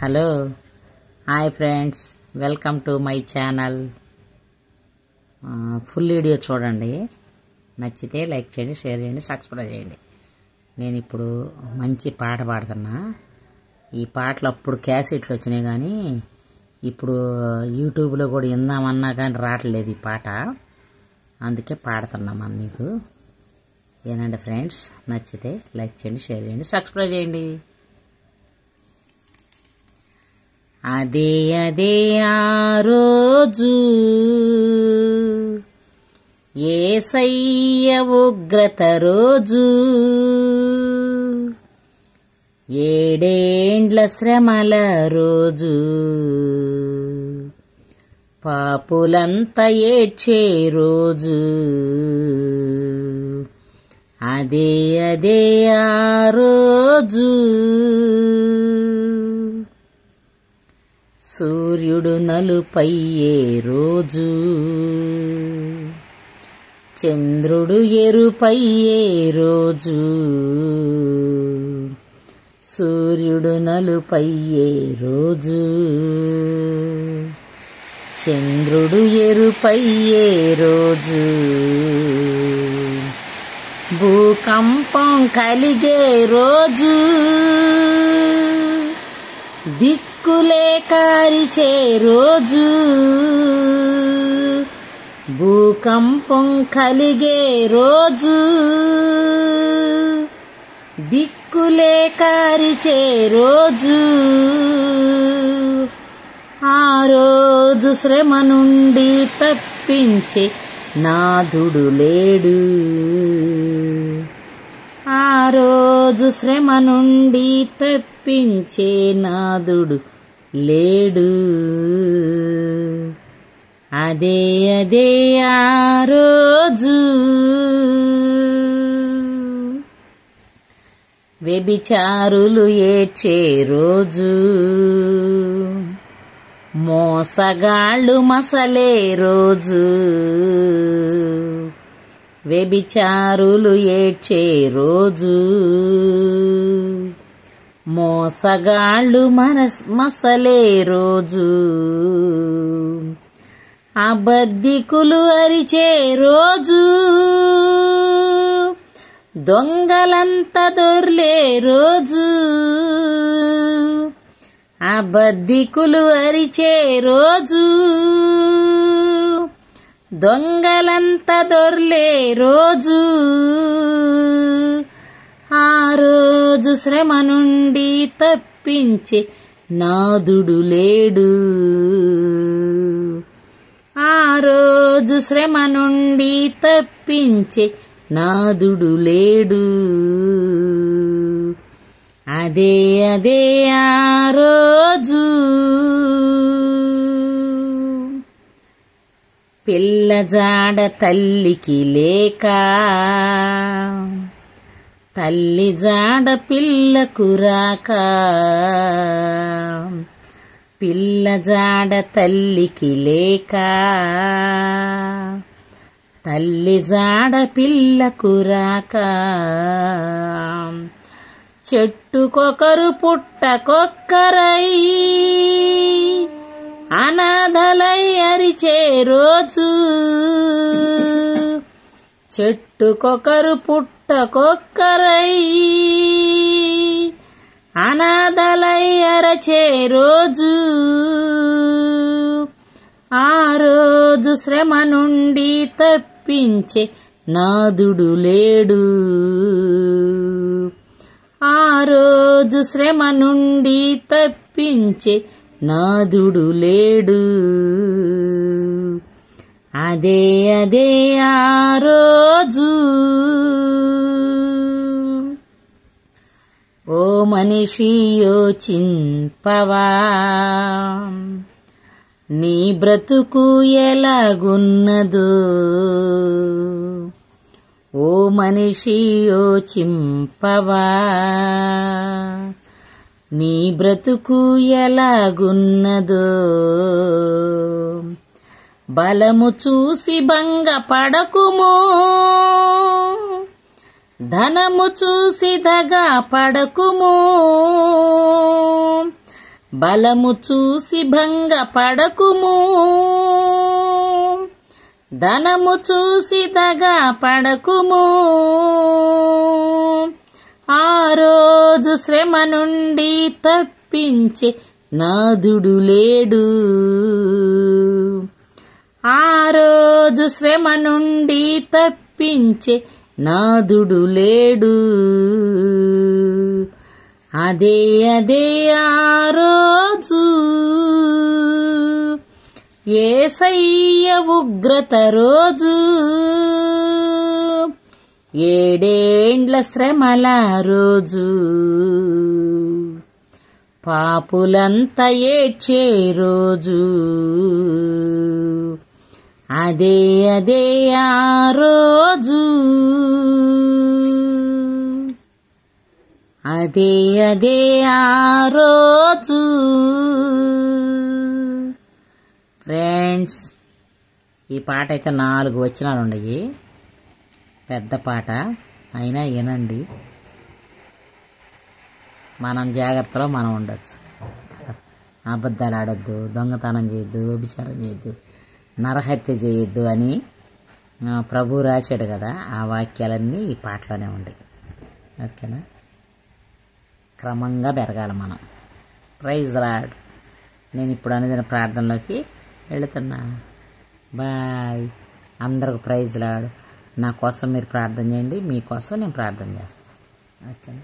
Hello hi friends, welcome to my channel. Full video చూడండి, నచ్చితే like చేయండి, share చేయండి, సబ్స్క్రైబ్ చేయండి. నేను ఇప్పుడు మంచి పాట పాడుతున్నా. ఈ పాటలు అప్పుడు క్యాసెట్లు వచ్చినాయి, కానీ ఇప్పుడు యూట్యూబ్లో కూడా విందామన్నా కానీ రావట్లేదు ఈ పాట. అందుకే పాడుతున్నాం మీకు. ఏనండి ఫ్రెండ్స్, నచ్చితే లైక్ చేయండి, షేర్ చేయండి, సబ్స్క్రైబ్ చేయండి. అదే అదే ఆ రోజు యేసయ్య ఉగ్రత రోజు, ఏడేండ్ల శ్రమల రోజు, పాపులంతా ఏడ్చే రోజు. అదే అదే ఆ రోజు సూర్యుడు నలుపయ్యే రోజు, చంద్రుడు ఎరుపయ్యే రోజు. సూర్యుడు నలుపయ్యే రోజు, చంద్రుడు ఎరుపయ్యే రోజు, భూకంపం కలిగే రోజు, దిక్కులే కారిచే రోజు. భూకంపం కలిగే రోజు, దిక్కులే కారిచే రోజు. ఆ రోజు శ్రమ నుండి తప్పించే నాథుడు లేడు. ఆ రోజు శ్రమ నుండి తప్పించే నాథుడు లేడు. అదే అదే ఆ రోజు వ్యభిచారులు ఏడ్చే రోజు, మోసగాళ్ళు మసలే రోజు. వ్యభిచారులు ఏడ్చే రోజు, మోసగాళ్ళు మసలే రోజు, అబద్ధికులు అరిచే రోజు, దొంగలంతా దొర్లే రోజు. అబద్ధికులు అరిచే రోజు, దొంగలంతా దొర్లే రోజు. ఆ రోజు శ్రమ నుండి తప్పించే నాథుడు లేడు. ఆ రోజు శ్రమ నుండి తప్పించే నాథుడు లేడు. అదే అదే ఆ రోజు పిల్ల జాడ తల్లికి లేక, తల్లి జాడ పిల్లకు రాక. పిల్ల జాడ తల్లికి లేక, తల్లి జాడ పిల్లకు రాక. చెట్టుకొకరు పుట్టకొక్కరై అనాథలై అరిచే రోజు. చెట్టుకొకరు పుట్టకొక్కరై అనాథలై అరచే రోజు. ఆ రోజు శ్రమ నుండి తప్పించే నాథుడు లేడు. ఆ రోజు శ్రమ నుండి తప్పించే నాథుడు లేడు. అదే అదే ఆ రోజు. ఓ మనిషి యోచింపవా, నీ బ్రతుకు ఎలాగున్నదో. ఓ మనిషి యోచింపవా, నీ బ్రతుకు ఎలాగున్నదో. బలము చూసి భంగపడకుము, ధనము చూసి దగా పడకుము, బలము చూసి భంగపడకుము, ధనము చూసి దగా పడకుము. ఆ రోజు శ్రమ నుండి తప్పించే నాథుడు లేడు, ఆ రోజు శ్రమ నుండి తప్పించే నాథుడు లేడు. అదే అదే ఆ రోజు యేసయ్య ఉగ్రత రోజు, 7 ఏండ్ల శ్రమల రోజు, పాపులంతా ఏడ్చే రోజు. అదే అదే ఆ రోజు, అదే అదే ఆ రోజు. ఫ్రెండ్స్, ఈ పాట అయితే 4 వచనాలు ఉన్నాయి. పెద్ద పాట అయినా వినండి. మనం జాగ్రత్తలో మనం ఉండొచ్చు. అబద్ధాలు ఆడొద్దు, దొంగతనం చేయొద్దు, వ్యభిచారం చేయొద్దు, నరహత్య చేయొద్దు అని ప్రభు రాశాడు కదా. ఆ వాక్యాలన్నీ ఈ పాటలోనే ఉన్నాయి. ఓకేనా? క్రమంగా పెరగాలి మనం. Praise lord. నేను ఇప్పుడు అనుదిన ప్రార్థనలోకి వెళుతున్నా. బాయ్. అందరికి ప్రైజ్ లార్డ్. నా కోసం మీరు ప్రార్థన చేయండి, మీకోసం నేను ప్రార్థన చేస్తాను. ఓకేనా?